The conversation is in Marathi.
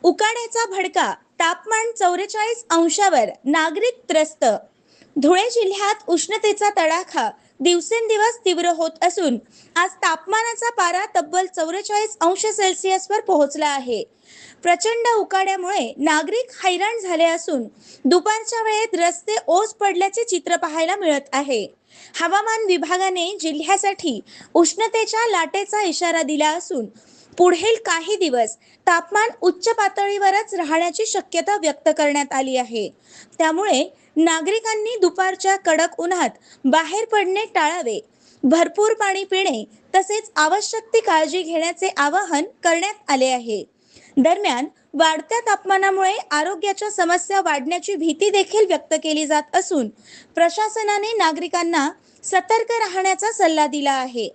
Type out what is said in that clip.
उकाड्याचा भडका, तापमान 44 अंशावर, नागरिक त्रस्त. धुळे जिल्ह्यात उष्णतेचा तडाखा दिवसेंदिवस तीव्र होत असून आज तापमानाचा पारा तब्बल 44 अंश सेल्सिअसवर पोहोचला आहे. प्रचंड उकाड्यामुळे नागरिक हैराण झाले असून दुपारच्या वेळेत रस्ते ओस पडल्याचे चित्र पाहायला मिळत आहे. हवामान विभागाने जिल्ह्यासाठी उष्णतेच्या लाटेचा इशारा दिला असून पुढील काही दिवस तापमान उच्च पातळीवरच राहण्याची शक्यता व्यक्त करण्यात आली आहे. त्यामुळे नागरिकांनी दुपारच्या कडक उन्हात बाहेर पडणे टाळावे, भरपूर पाणी पिणे तसेच आवश्यक ती काळजी घेण्याचे आवाहन करण्यात आले आहे. दरम्यान वाढत्या तापमानामुळे आरोग्याच्या समस्या वाढण्याची भीती देखील व्यक्त केली जात असून प्रशासनाने नागरिकांना सतर्क राहण्याचा सल्ला दिला आहे.